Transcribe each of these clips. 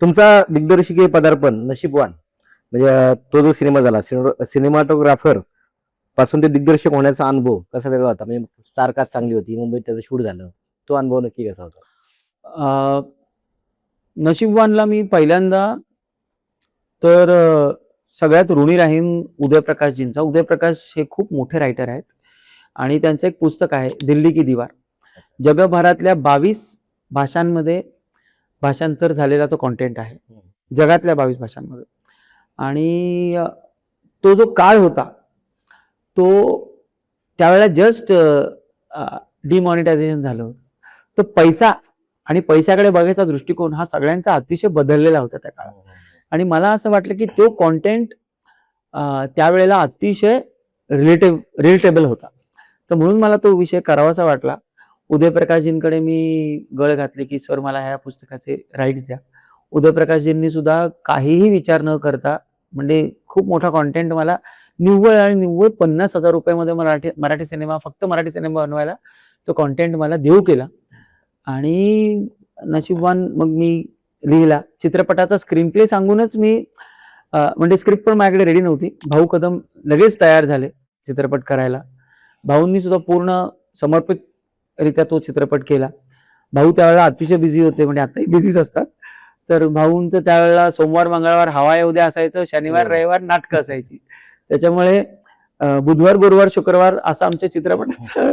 तुमचा दिग्दर्शकीय पदार्पण नशीबवान म्हणजे तो जो सिनेमा झाला सिनेमाटोग्राफर पासून ते दिग्दर्शक होण्याचा अनुभव कसा वेगळा होता? म्हणजे स्टारकास्ट चांगली होती, मुंबईत त्याचं शूट झालं. तो अनुभव नक्की कसा होता? अ, नशीबवानला मी पहिल्यांदा तर सगळ्यात ऋणी राहीन उदयप्रकाशजींचा. उदयप्रकाश हे खूप मोठे रायटर आहेत आणि त्यांचं एक पुस्तक आहे दिल्ली की दीवार. जगभरातल्या 22 भाषांमध्ये भाषांतर झालेला तो कंटेंट आहे. जगातल्या 22 भाषांमध्ये. आणि तो जो काळ होता, तो त्यावेळेला जस्ट डिमॉनिटायझेशन झालं होतं. तर पैसा आणि पैशाकडे बघायचा दृष्टिकोन हा सगळ्यांचा अतिशय बदललेला होता त्या काळात. आणि मला असं वाटलं की तो कंटेंट त्यावेळेला अतिशय रिलेटेबल होता. तर म्हणून मला तो विषय करावासा वाटला. उदयप्रकाशजींकडे मी गळ घातले की सर मला ह्या पुस्तकाचे राईट्स द्या. उदयप्रकाशजींनी सुद्धा काहीही विचार न करता म्हणजे खूप मोठा कंटेंट मला निव्वळ आणि निव्वळ ₹50,000 मध्ये मराठी सिनेमा फक्त मराठी सिनेमा बनवायला तो कंटेंट मला देऊ केला. आणि नशीबवान मग मी लिहिला. चित्रपटाचा स्क्रीन प्ले सांगूनच मी म्हणजे स्क्रिप्ट पण माझ्याकडे रेडी नव्हती. भाऊ कदम लगेच तयार झाले चित्रपट करायला. भाऊंनी सुद्धा पूर्ण समर्पितरित्या तो चित्रपट केला. भाऊ त्यावेळेला अतिशय बिझी होते, म्हणजे आताही बिझीच असतात. तर भाऊंचं त्यावेळेला सोमवार, मंगळवार हवा येऊ द्या असायचं, शनिवार, रविवार नाटकं असायची. त्याच्यामुळे बुधवार, गुरुवार, शुक्रवार असं आमच्या चित्रपटाचं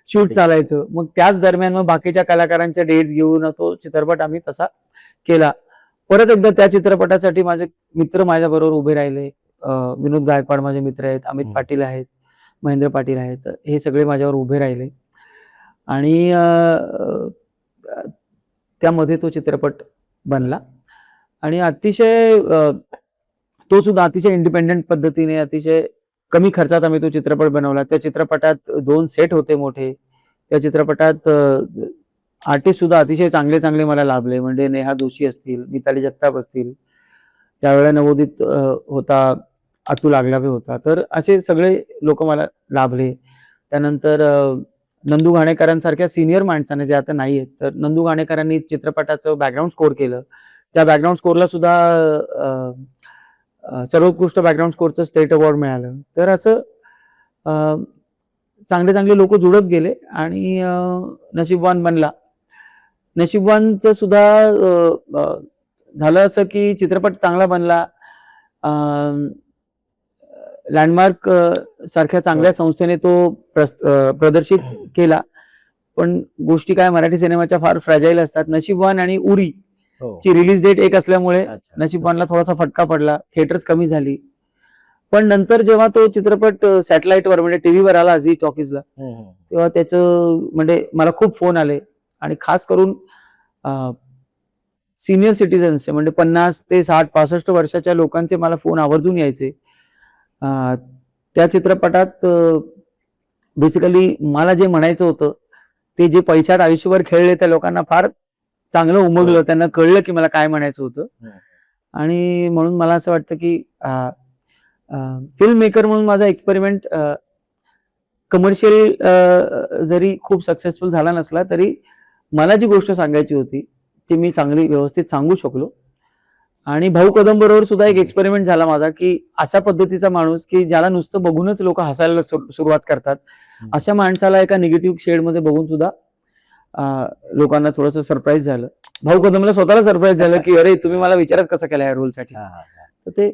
शूट चालायचं. मग त्याच दरम्यान मग बाकीच्या कलाकारांच्या डेट्स घेऊन तो चित्रपट आम्ही तसा केला. परत एकदा त्या चित्रपटासाठी माझे मित्र माझ्याबरोबर उभे राहिले. विनोद गायकवाड माझे मित्र आहेत, अमित पाटील आहेत, महेंद्र पाटील आहेत. हे सगळे माझ्यावर उभे राहिले आणि त्यामध्ये तो चित्रपट बनला आणि अतिशय तो सुद्धा अतिशय इंडिपेंडंट पद्धतीने अतिशय कमी खर्चात आम्ही तो चित्रपट बनवला. त्या चित्रपटात 2 सेट होते मोठे. त्या चित्रपटात आर्टिस्ट सुद्धा अतिशय चांगले चांगले मला लाभले. म्हणजे नेहा जोशी असतील, मिताली जगताप असतील, त्यावेळेला नवोदित होता, अतुल आगलावे होता. तर असे सगळे लोक मला लाभले. त्यानंतर नंदू घाणेकरांसारख्या सिनियर माणसाने जे आता नाही आहेत, तर नंदू घाणेकरांनी चित्रपटाचं बॅकग्राऊंड स्कोर केलं. त्या बॅकग्राऊंड स्कोरला सुद्धा सर्वोत्कृष्ट बॅकग्राऊंड स्कोरचं स्टेट अवॉर्ड मिळालं. तर असं चांगले चांगले लोक जुळत गेले आणि नशीबवान बनला. नशीबवानचं सुद्धा झालं असं की चित्रपट चांगला बनला. लँडमार्क सारख्या चांगल्या संस्थेने तो प्रदर्शित केला. पण गोष्टी काय मराठी सिनेमाच्या फार फ्रॅजाईल असतात. नशीबवान आणि उरी ची रिलीज डेट एक असल्यामुळे नशीबवानला थोडासा फटका पडला. थिएटर्स कमी झाली. पण नंतर जेव्हा तो चित्रपट सॅटेलाइटवर म्हणजे टीव्हीवर आला झी टॉकीजला, तेव्हा त्याचं म्हणजे मला खूप फोन आले आणि खास करून सिनियर सिटीजन्सचे म्हणजे 50 ते 60-65 वर्षाच्या लोकांचे मला फोन आवर्जून यायचे. त्या चित्रपटात बेसिकली मला जे म्हणायचं होतं ते जे पैशात आयुष्यभर खेळले त्या लोकांना फार चांगलं उमगलं. त्यांना कळलं की मला काय म्हणायचं होतं. आणि म्हणून मला असं वाटतं की फिल्म मेकर म्हणून माझा एक्सपेरिमेंट कमर्शियल जरी खूप सक्सेसफुल झाला नसला तरी मला जी गोष्ट सांगायची होती ती मी चांगली व्यवस्थित सांगू शकलो. आणि भाऊ कदम बरोबर सुद्धा एक एक्सपेरिमेंट झाला माझा की अशा पद्धतीचा माणूस की ज्याला नुसतं बघूनच लोक हसायला सुरुवात करतात, अशा माणसाला एका निगेटिव्ह शेडमध्ये बघून सुद्धा लोकांना थोडंसं सरप्राईज झालं. भाऊ कदमला स्वतःला सरप्राईज झालं की अरे तुम्ही मला विचारच कसा केला या रोलसाठी. तर ते